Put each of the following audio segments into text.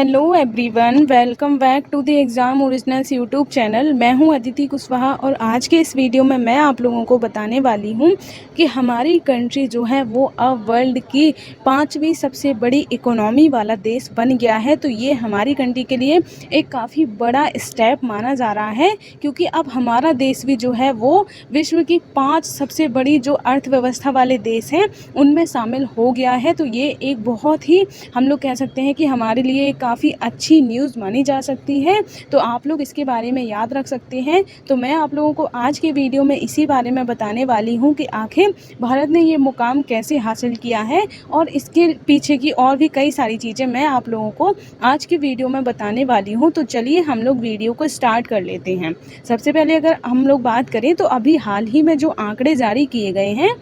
Hello everyone, welcome back to the Exam Originals YouTube channel. मैं हूं अदिति कुशवाहा और आज के इस वीडियो में मैं आप लोगों को बताने वाली हूं कि हमारी कंट्री जो है वो अब वर्ल्ड की 5वीं सबसे बड़ी इकोनॉमी वाला देश बन गया है। तो ये हमारी कंट्री के लिए एक काफ़ी बड़ा स्टेप माना जा रहा है, क्योंकि अब हमारा देश भी जो है वो विश्व की 5 सबसे बड़ी जो अर्थव्यवस्था वाले देश हैं उनमें शामिल हो गया है। तो ये एक बहुत ही, हम लोग कह सकते हैं कि हमारे लिए काफ़ी अच्छी न्यूज़ मानी जा सकती है। तो आप लोग इसके बारे में याद रख सकते हैं। तो मैं आप लोगों को आज के वीडियो में इसी बारे में बताने वाली हूँ कि आखिर भारत ने ये मुकाम कैसे हासिल किया है और इसके पीछे की और भी कई सारी चीज़ें मैं आप लोगों को आज की वीडियो में बताने वाली हूँ। तो चलिए हम लोग वीडियो को स्टार्ट कर लेते हैं। सबसे पहले अगर हम लोग बात करें तो अभी हाल ही में जो आंकड़े जारी किए गए हैं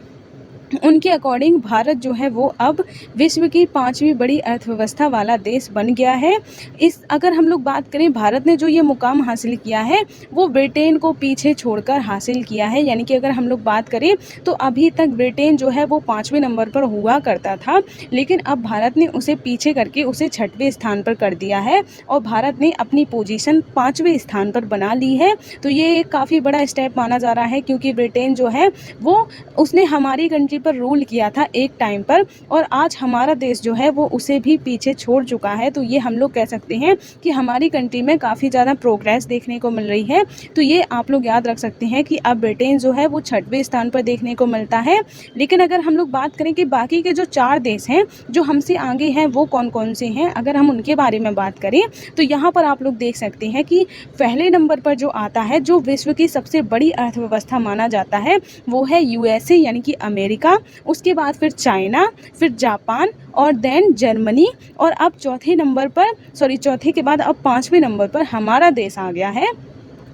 उनके अकॉर्डिंग भारत जो है वो अब विश्व की 5वीं बड़ी अर्थव्यवस्था वाला देश बन गया है। इस अगर हम लोग बात करें, भारत ने जो ये मुकाम हासिल किया है वो ब्रिटेन को पीछे छोड़कर हासिल किया है। यानी कि अगर हम लोग बात करें तो अभी तक ब्रिटेन जो है वो 5वें नंबर पर हुआ करता था, लेकिन अब भारत ने उसे पीछे करके उसे 6वें स्थान पर कर दिया है और भारत ने अपनी पोजीशन 5वें स्थान पर बना ली है। तो ये एक काफ़ी बड़ा स्टेप माना जा रहा है, क्योंकि ब्रिटेन जो है वो उसने हमारी कंट्री पर रूल किया था एक टाइम पर और आज हमारा देश जो है वो उसे भी पीछे छोड़ चुका है। तो ये हम लोग कह सकते हैं कि हमारी कंट्री में काफ़ी ज़्यादा प्रोग्रेस देखने को मिल रही है। तो ये आप लोग याद रख सकते हैं कि अब ब्रिटेन जो है वो 6वें स्थान पर देखने को मिलता है। लेकिन अगर हम लोग बात करें कि बाकी के जो 4 देश हैं जो हमसे आगे हैं वो कौन कौन से हैं, अगर हम उनके बारे में बात करें तो यहाँ पर आप लोग देख सकते हैं कि पहले नंबर पर जो आता है, जो विश्व की सबसे बड़ी अर्थव्यवस्था माना जाता है, वो है यूएसए यानी कि अमेरिका। उसके बाद फिर चाइना, फिर जापान और देन जर्मनी। और अब चौथे के बाद अब 5वें नंबर पर हमारा देश आ गया है।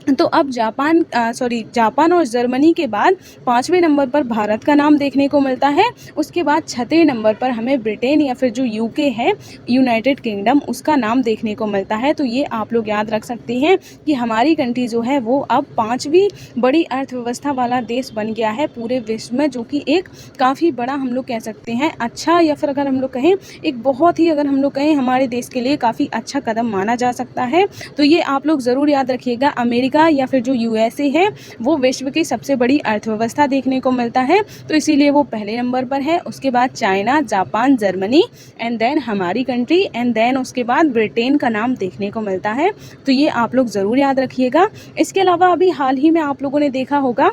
तो अब जापान और जर्मनी के बाद 5वें नंबर पर भारत का नाम देखने को मिलता है। उसके बाद 6वें नंबर पर हमें ब्रिटेन या फिर जो यूके है, यूनाइटेड किंगडम, उसका नाम देखने को मिलता है। तो ये आप लोग याद रख सकते हैं कि हमारी कंट्री जो है वो अब 5वीं बड़ी अर्थव्यवस्था वाला देश बन गया है पूरे विश्व में, जो कि एक काफ़ी बड़ा, हम लोग कह सकते हैं अच्छा, या फिर अगर हम लोग कहें एक बहुत ही, अगर हम लोग कहें हमारे देश के लिए काफ़ी अच्छा कदम माना जा सकता है। तो ये आप लोग ज़रूर याद रखिएगा, अमेरिका या फिर जो यूएसए है वो विश्व की सबसे बड़ी अर्थव्यवस्था देखने को मिलता है, तो इसीलिए वो पहले नंबर पर है। उसके बाद China, Japan, Germany and then हमारी कंट्री एंड देन उसके बाद ब्रिटेन का नाम देखने को मिलता है। तो ये आप लोग ज़रूर याद रखिएगा। इसके अलावा अभी हाल ही में आप लोगों ने देखा होगा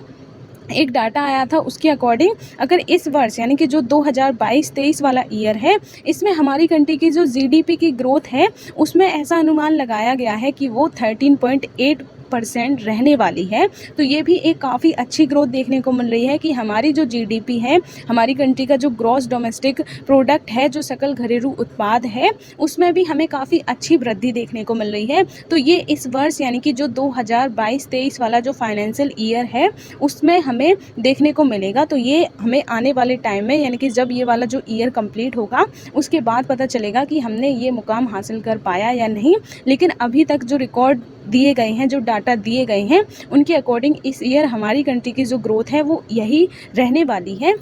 एक डाटा आया था, उसके अकॉर्डिंग अगर इस वर्ष यानी कि जो 2022-23 वाला ईयर है, इसमें हमारी कंट्री की जो जीडीपी की ग्रोथ है उसमें ऐसा अनुमान लगाया गया है कि वो 13.8% रहने वाली है। तो ये भी एक काफ़ी अच्छी ग्रोथ देखने को मिल रही है कि हमारी जो जीडीपी है, हमारी कंट्री का जो ग्रॉस डोमेस्टिक प्रोडक्ट है, जो सकल घरेलू उत्पाद है, उसमें भी हमें काफ़ी अच्छी वृद्धि देखने को मिल रही है। तो ये इस वर्ष यानी कि जो 2022-23 वाला जो फाइनेंशियल ईयर है उसमें हमें देखने को मिलेगा। तो ये हमें आने वाले टाइम में, यानी कि जब ये वाला जो ईयर कंप्लीट होगा उसके बाद पता चलेगा कि हमने ये मुकाम हासिल कर पाया या नहीं। लेकिन अभी तक जो रिकॉर्ड दिए गए हैं, जो डाटा दिए गए हैं, उनके अकॉर्डिंग इस ईयर हमारी कंट्री की जो ग्रोथ है वो यही रहने वाली है।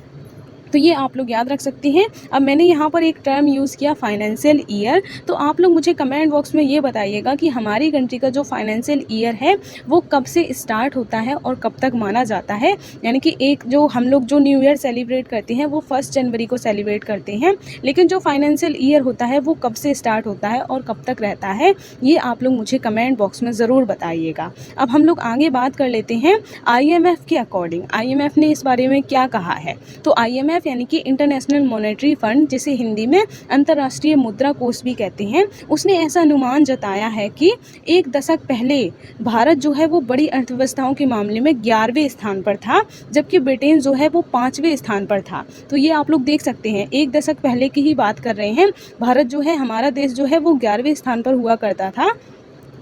तो ये आप लोग याद रख सकते हैं। अब मैंने यहाँ पर एक टर्म यूज़ किया, फाइनेंशियल ईयर। तो आप लोग मुझे कमेंट बॉक्स में ये बताइएगा कि हमारी कंट्री का जो फाइनेंशियल ईयर है वो कब से स्टार्ट होता है और कब तक माना जाता है। यानी कि एक जो हम लोग जो न्यू ईयर सेलिब्रेट करते हैं वो 1 जनवरी को सेलिब्रेट करते हैं, लेकिन जो फाइनेंशियल ईयर होता है वो कब से स्टार्ट होता है और कब तक रहता है, ये आप लोग मुझे कमेंट बॉक्स में ज़रूर बताइएगा। अब हम लोग आगे बात कर लेते हैं IMF के अकॉर्डिंग। IMF ने इस बारे में क्या कहा है। तो IMF यानी कि इंटरनेशनल मॉनेटरी फंड, जिसे हिंदी में अंतर्राष्ट्रीय मुद्रा कोष भी कहते हैं, उसने ऐसा अनुमान जताया है कि एक दशक पहले भारत जो है वो बड़ी अर्थव्यवस्थाओं के मामले में 11वें स्थान पर था, जबकि ब्रिटेन जो है वो 5वें स्थान पर था। तो ये आप लोग देख सकते हैं, एक दशक पहले की ही बात कर रहे हैं। भारत जो है, हमारा देश जो है वो 11वें स्थान पर हुआ करता था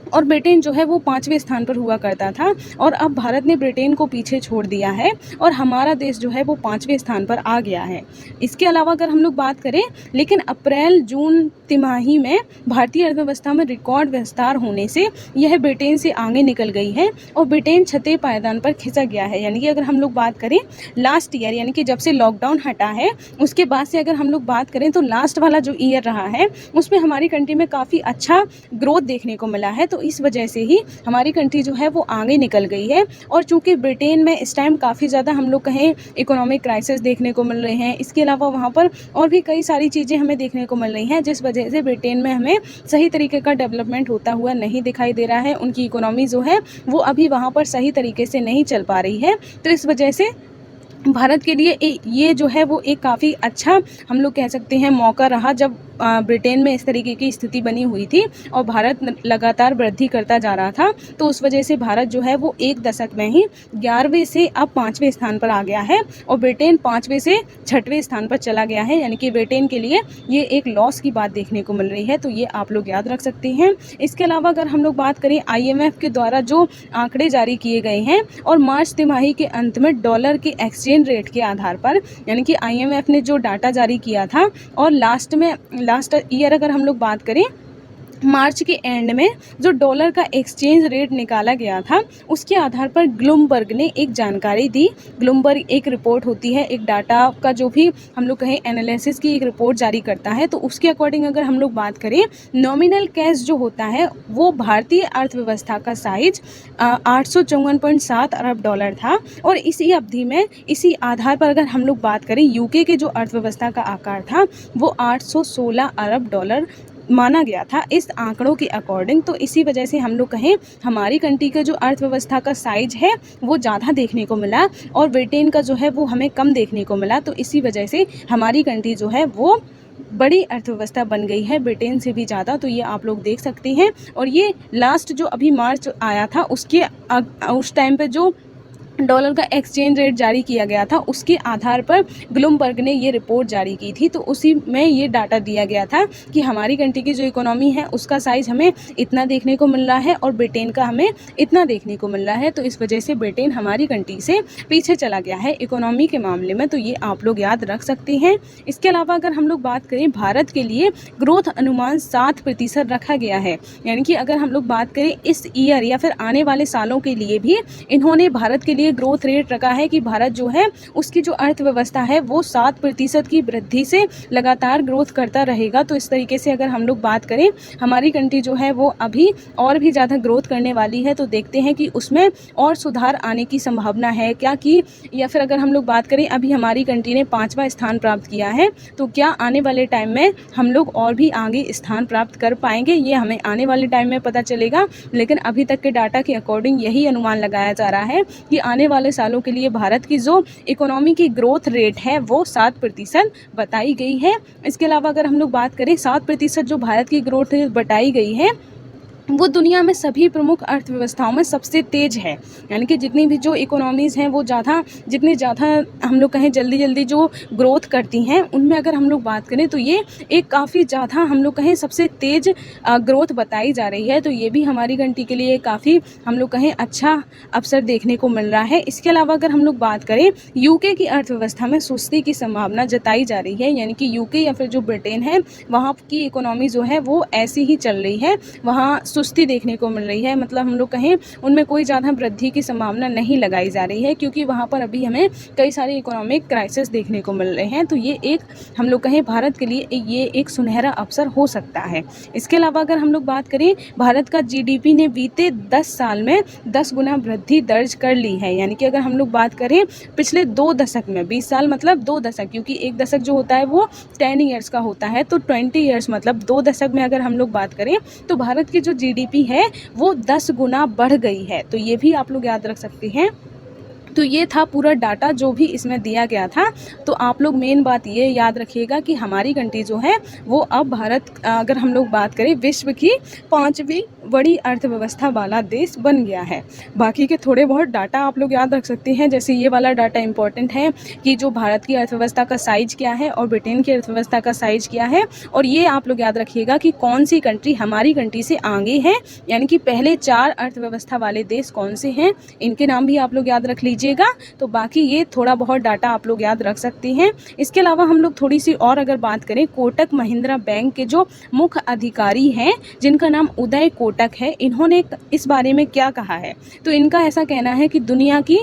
और ब्रिटेन जो है वो 5वें स्थान पर हुआ करता था और अब भारत ने ब्रिटेन को पीछे छोड़ दिया है और हमारा देश जो है वो 5वें स्थान पर आ गया है। इसके अलावा अगर हम लोग बात करें, लेकिन अप्रैल जून तिमाही में भारतीय अर्थव्यवस्था में रिकॉर्ड विस्तार होने से यह ब्रिटेन से आगे निकल गई है और ब्रिटेन छठे पायदान पर खिंचा गया है। यानी कि अगर हम लोग बात करें लास्ट ईयर, यानी कि जब से लॉकडाउन हटा है उसके बाद से अगर हम लोग बात करें तो लास्ट वाला जो ईयर रहा है उसमें हमारी कंट्री में काफ़ी अच्छा ग्रोथ देखने को मिला है। तो इस वजह से ही हमारी कंट्री जो है वो आगे निकल गई है। और चूंकि ब्रिटेन में इस टाइम काफ़ी ज़्यादा हम लोग कहें इकोनॉमिक क्राइसिस देखने को मिल रहे हैं, इसके अलावा वहाँ पर और भी कई सारी चीज़ें हमें देखने को मिल रही हैं जिस वजह से ब्रिटेन में हमें सही तरीके का डेवलपमेंट होता हुआ नहीं दिखाई दे रहा है। उनकी इकोनॉमी जो है वो अभी वहाँ पर सही तरीके से नहीं चल पा रही है। तो इस वजह से भारत के लिए ये जो है वो एक काफ़ी अच्छा हम लोग कह सकते हैं मौका रहा, जब ब्रिटेन में इस तरीके की स्थिति बनी हुई थी और भारत लगातार वृद्धि करता जा रहा था। तो उस वजह से भारत जो है वो एक दशक में ही 11वें से अब 5वें स्थान पर आ गया है और ब्रिटेन 5वें से 6वें स्थान पर चला गया है। यानी कि ब्रिटेन के लिए ये एक लॉस की बात देखने को मिल रही है। तो ये आप लोग याद रख सकते हैं। इसके अलावा अगर हम लोग बात करें IMF के द्वारा जो आंकड़े जारी किए गए हैं और मार्च तिमाही के अंत में डॉलर के एक्सचेंज रेट के आधार पर, यानी कि IMF ने जो डाटा जारी किया था और लास्ट ईयर अगर हम लोग बात करें मार्च के एंड में जो डॉलर का एक्सचेंज रेट निकाला गया था उसके आधार पर ब्लूमबर्ग ने एक जानकारी दी। ब्लूमबर्ग एक रिपोर्ट होती है, एक डाटा का जो भी हम लोग कहें एनालिसिस की एक रिपोर्ट जारी करता है। तो उसके अकॉर्डिंग अगर हम लोग बात करें, नॉमिनल कैश जो होता है वो भारतीय अर्थव्यवस्था का साइज 854.7 अरब डॉलर था और इसी अवधि में इसी आधार पर अगर हम लोग बात करें यूके के जो अर्थव्यवस्था का आकार था वो 816 अरब डॉलर माना गया था इस आंकड़ों के अकॉर्डिंग। तो इसी वजह से हम लोग कहें हमारी कंट्री का जो अर्थव्यवस्था का साइज है वो ज़्यादा देखने को मिला और ब्रिटेन का जो है वो हमें कम देखने को मिला। तो इसी वजह से हमारी कंट्री जो है वो बड़ी अर्थव्यवस्था बन गई है ब्रिटेन से भी ज़्यादा। तो ये आप लोग देख सकते हैं। और ये लास्ट जो अभी मार्च आया था उसके उस टाइम पे जो डॉलर का एक्सचेंज रेट जारी किया गया था उसके आधार पर ब्लूमबर्ग ने ये रिपोर्ट जारी की थी। तो उसी में ये डाटा दिया गया था कि हमारी कंट्री की जो इकोनॉमी है उसका साइज़ हमें इतना देखने को मिल रहा है और ब्रिटेन का हमें इतना देखने को मिल रहा है। तो इस वजह से ब्रिटेन हमारी कंट्री से पीछे चला गया है इकोनॉमी के मामले में। तो ये आप लोग याद रख सकते हैं। इसके अलावा अगर हम लोग बात करें, भारत के लिए ग्रोथ अनुमान 7% रखा गया है। यानी कि अगर हम लोग बात करें इस ईयर या फिर आने वाले सालों के लिए भी इन्होंने भारत के लिए ग्रोथ रेट रखा है कि भारत जो है उसकी जो अर्थव्यवस्था है वो 7% की वृद्धि से लगातार ग्रोथ करता रहेगा। तो इस तरीके से अगर हम लोग बात करें, हमारी कंट्री जो है वो अभी और भी ज़्यादा ग्रोथ करने वाली है। तो देखते हैं कि उसमें और सुधार आने की संभावना है क्या, कि या फिर अगर हम लोग बात करें अभी हमारी कंट्री ने 5वां स्थान प्राप्त किया है तो क्या आने वाले टाइम में हम लोग और भी आगे स्थान प्राप्त कर पाएंगे, ये हमें आने वाले टाइम में पता चलेगा। लेकिन अभी तक के डाटा के अकॉर्डिंग यही अनुमान लगाया जा रहा है कि आने वाले सालों के लिए भारत की जो इकोनॉमी की ग्रोथ रेट है वो 7% बताई गई है। इसके अलावा अगर हम लोग बात करें 7% जो भारत की ग्रोथ रेट बताई गई है वो दुनिया में सभी प्रमुख अर्थव्यवस्थाओं में सबसे तेज़ है। यानी कि जितनी भी जो इकोनॉमीज़ हैं वो जितनी ज़्यादा हम लोग कहें जल्दी जो ग्रोथ करती हैं उनमें अगर हम लोग बात करें तो ये एक काफ़ी ज़्यादा हम लोग कहें सबसे तेज़ ग्रोथ बताई जा रही है। तो ये भी हमारी कंट्री के लिए काफ़ी हम लोग कहें अच्छा अवसर देखने को मिल रहा है। इसके अलावा अगर हम लोग बात करें, यूके की अर्थव्यवस्था में सुस्ती की संभावना जताई जा रही है। यानी कि यूके या फिर जो ब्रिटेन है वहाँ की इकोनॉमी जो है वो ऐसी ही चल रही है, वहाँ सुस्ती देखने को मिल रही है। मतलब हम लोग कहें उनमें कोई ज़्यादा वृद्धि की संभावना नहीं लगाई जा रही है क्योंकि वहाँ पर अभी हमें कई सारे इकोनॉमिक क्राइसिस देखने को मिल रहे हैं। तो ये एक हम लोग कहें भारत के लिए ये एक सुनहरा अवसर हो सकता है। इसके अलावा अगर हम लोग बात करें, भारत का GDP ने बीते 10 साल में 10 गुना वृद्धि दर्ज कर ली है। यानी कि अगर हम लोग बात करें पिछले 2 दशक में, 20 साल मतलब 2 दशक, क्योंकि एक दशक जो होता है वो 10 ईयर्स का होता है, तो 20 ईयर्स मतलब 2 दशक में अगर हम लोग बात करें तो भारत की जो GDP है वो 10 गुना बढ़ गई है। तो ये भी आप लोग याद रख सकते हैं। तो ये था पूरा डाटा जो भी इसमें दिया गया था। तो आप लोग मेन बात ये याद रखिएगा कि हमारी कंट्री जो है वो अब भारत, अगर हम लोग बात करें, विश्व की 5वीं बड़ी अर्थव्यवस्था वाला देश बन गया है। बाकी के थोड़े बहुत डाटा आप लोग याद रख सकते हैं, जैसे ये वाला डाटा इंपॉर्टेंट है कि जो भारत की अर्थव्यवस्था का साइज क्या है और ब्रिटेन की अर्थव्यवस्था का साइज क्या है। और ये आप लोग याद रखिएगा कि कौन सी कंट्री हमारी कंट्री से आगे है, यानी कि पहले 4 अर्थव्यवस्था वाले देश कौन से हैं, इनके नाम भी आप लोग याद रख लीजिएगा। तो बाकी ये थोड़ा बहुत डाटा आप लोग याद रख सकते हैं। इसके अलावा हम लोग थोड़ी सी और अगर बात करें, कोटक महिंद्रा बैंक के जो मुख्य अधिकारी हैं जिनका नाम उदय कोटक है, इन्होंने इस बारे में क्या कहा है। तो इनका ऐसा कहना है कि दुनिया की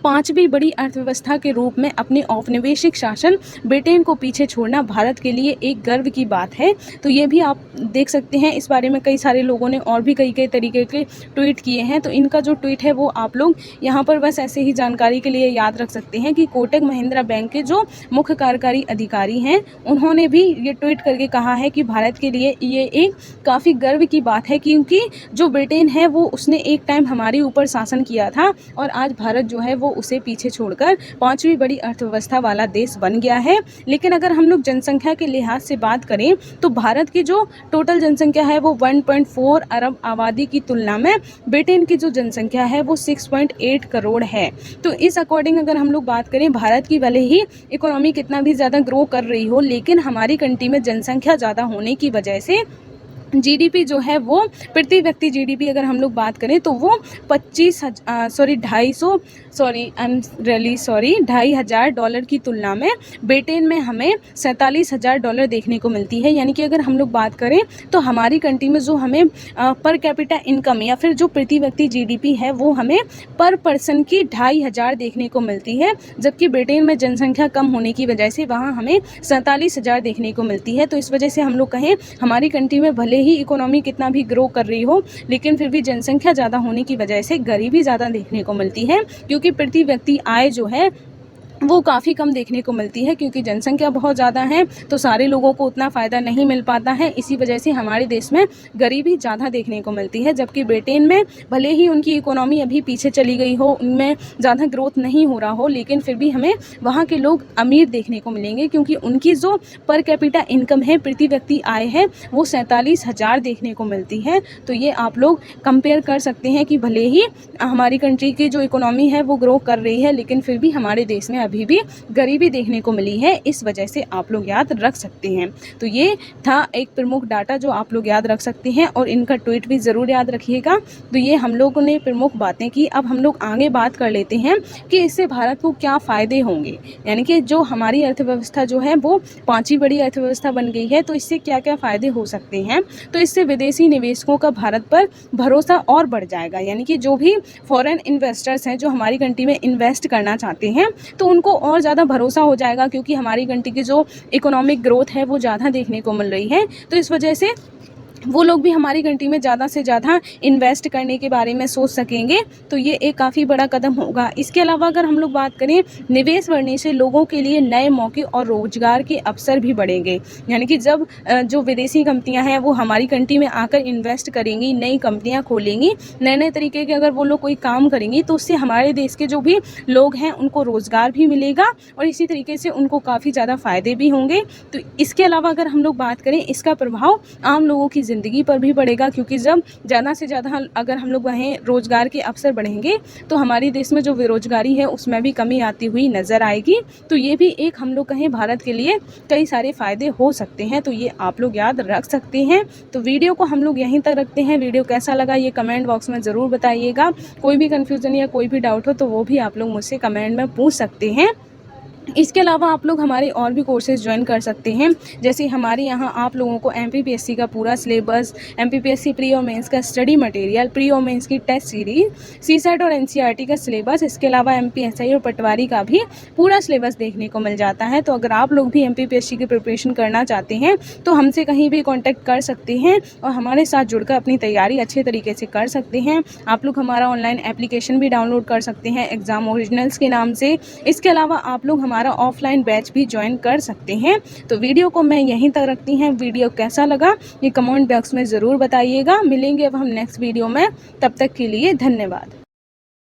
5वीं बड़ी अर्थव्यवस्था के रूप में अपने औपनिवेशिक शासन ब्रिटेन को पीछे छोड़ना भारत के लिए एक गर्व की बात है। तो ये भी आप देख सकते हैं, इस बारे में कई सारे लोगों ने और भी कई तरीके के ट्वीट किए हैं। तो इनका जो ट्वीट है वो आप लोग यहाँ पर बस ऐसे ही जानकारी के लिए याद रख सकते हैं कि कोटक महिंद्रा बैंक के जो मुख्य कार्यकारी अधिकारी हैं उन्होंने भी ये ट्वीट करके कहा है कि भारत के लिए ये एक काफ़ी गर्व की बात है, क्योंकि जो ब्रिटेन है वो उसने एक टाइम हमारे ऊपर शासन किया था और आज भारत जो है वो उसे पीछे छोड़कर 5वीं बड़ी अर्थव्यवस्था वाला देश बन गया है। लेकिन अगर हम लोग जनसंख्या के लिहाज से बात करें तो भारत की जो टोटल जनसंख्या है वो 1.4 अरब आबादी की तुलना में ब्रिटेन की जो जनसंख्या है वो 6.8 करोड़ है। तो इस अकॉर्डिंग अगर हम लोग बात करें, भारत की भले ही इकोनॉमी कितना भी ज़्यादा ग्रो कर रही हो, लेकिन हमारी कंट्री में जनसंख्या ज़्यादा होने की वजह से जीडीपी जो है वो, प्रति व्यक्ति जीडीपी अगर हम लोग बात करें तो वो 2,500 डॉलर की तुलना में ब्रिटेन में हमें 47,000 डॉलर देखने को मिलती है। यानी कि अगर हम लोग बात करें तो हमारी कंट्री में जो हमें पर कैपिटा इनकम या फिर जो प्रति व्यक्ति जीडीपी है वो हमें पर पर्सन की 2,500 देखने को मिलती है, जबकि ब्रिटेन में जनसंख्या कम होने की वजह से वहाँ हमें 47,000 देखने को मिलती है। तो इस वजह से हम लोग कहें, हमारी कंट्री में भले ही इकोनॉमी कितना भी ग्रो कर रही हो, लेकिन फिर भी जनसंख्या ज़्यादा होने की वजह से गरीबी ज़्यादा देखने को मिलती है, क्योंकि प्रति व्यक्ति आय जो है वो काफ़ी कम देखने को मिलती है, क्योंकि जनसंख्या बहुत ज़्यादा है तो सारे लोगों को उतना फ़ायदा नहीं मिल पाता है। इसी वजह से हमारे देश में गरीबी ज़्यादा देखने को मिलती है, जबकि ब्रिटेन में भले ही उनकी इकोनॉमी अभी पीछे चली गई हो, उनमें ज़्यादा ग्रोथ नहीं हो रहा हो, लेकिन फिर भी हमें वहाँ के लोग अमीर देखने को मिलेंगे, क्योंकि उनकी जो पर कैपिटा इनकम है, प्रति व्यक्ति आय है, वो 47,000 देखने को मिलती है। तो ये आप लोग कंपेयर कर सकते हैं कि भले ही हमारी कंट्री की जो इकोनॉमी है वो ग्रो कर रही है, लेकिन फिर भी हमारे देश में अभी भी गरीबी देखने को मिली है। इस वजह से आप लोग याद रख सकते हैं। तो ये था एक प्रमुख डाटा जो आप लोग याद रख सकते हैं, और इनका ट्वीट भी ज़रूर याद रखिएगा। तो ये हम लोगों ने प्रमुख बातें की। अब हम लोग आगे बात कर लेते हैं कि इससे भारत को क्या फ़ायदे होंगे, यानी कि जो हमारी अर्थव्यवस्था जो है वो 5वीं बड़ी अर्थव्यवस्था बन गई है, तो इससे क्या क्या फ़ायदे हो सकते हैं। तो इससे विदेशी निवेशकों का भारत पर भरोसा और बढ़ जाएगा, यानी कि जो भी फॉरेन इन्वेस्टर्स हैं जो हमारी कंट्री में इन्वेस्ट करना चाहते हैं तो उनको और ज़्यादा भरोसा हो जाएगा, क्योंकि हमारी कंट्री की जो इकोनॉमिक ग्रोथ है वो ज़्यादा देखने को मिल रही है। तो इस वजह से वो लोग भी हमारी कंट्री में ज़्यादा से ज़्यादा इन्वेस्ट करने के बारे में सोच सकेंगे। तो ये एक काफ़ी बड़ा कदम होगा। इसके अलावा अगर हम लोग बात करें, निवेश बढ़ने से लोगों के लिए नए मौके और रोजगार के अवसर भी बढ़ेंगे, यानी कि जब जो विदेशी कंपनियां हैं वो हमारी कंट्री में आकर इन्वेस्ट करेंगी, नई कंपनियां खोलेंगी, नए नए तरीके के अगर वो लोग कोई काम करेंगी, तो उससे हमारे देश के जो भी लोग हैं उनको रोज़गार भी मिलेगा और इसी तरीके से उनको काफ़ी ज़्यादा फ़ायदे भी होंगे। तो इसके अलावा अगर हम लोग बात करें, इसका प्रभाव आम लोगों की ज़िंदगी पर भी बढ़ेगा, क्योंकि जब ज़्यादा से ज़्यादा अगर हम लोग कहें रोज़गार के अवसर बढ़ेंगे तो हमारे देश में जो बेरोज़गारी है उसमें भी कमी आती हुई नज़र आएगी। तो ये भी एक हम लोग कहें भारत के लिए कई सारे फ़ायदे हो सकते हैं। तो ये आप लोग याद रख सकते हैं। तो वीडियो को हम लोग यहीं तक रखते हैं। वीडियो कैसा लगा ये कमेंट बॉक्स में ज़रूर बताइएगा। कोई भी कन्फ्यूज़न या कोई भी डाउट हो तो वो भी आप लोग मुझसे कमेंट में पूछ सकते हैं। इसके अलावा आप लोग हमारे और भी कोर्सेज ज्वाइन कर सकते हैं, जैसे हमारे यहाँ आप लोगों को एमपीपीएससी का पूरा सिलेबस, एमपीपीएससी प्री और मेंस का स्टडी मटेरियल, प्री और मेंस की टेस्ट सीरीज, सीसेट और एनसीईआरटी का सिलेबस, इसके अलावा एमपीएसआई और पटवारी का भी पूरा सिलेबस देखने को मिल जाता है। तो अगर आप लोग भी एमपीपीएससी की प्रिपरेशन करना चाहते हैं तो हमसे कहीं भी कॉन्टैक्ट कर सकते हैं और हमारे साथ जुड़कर अपनी तैयारी अच्छे तरीके से कर सकते हैं। आप लोग हमारा ऑनलाइन एप्लीकेशन भी डाउनलोड कर सकते हैं एग्ज़ाम ओरिजिनल्स के नाम से। इसके अलावा आप लोग हमारा ऑफलाइन बैच भी ज्वाइन कर सकते हैं। तो वीडियो को मैं यहीं तक रखती हैं। वीडियो कैसा लगा ये कमेंट बॉक्स में ज़रूर बताइएगा। मिलेंगे अब हम नेक्स्ट वीडियो में, तब तक के लिए धन्यवाद।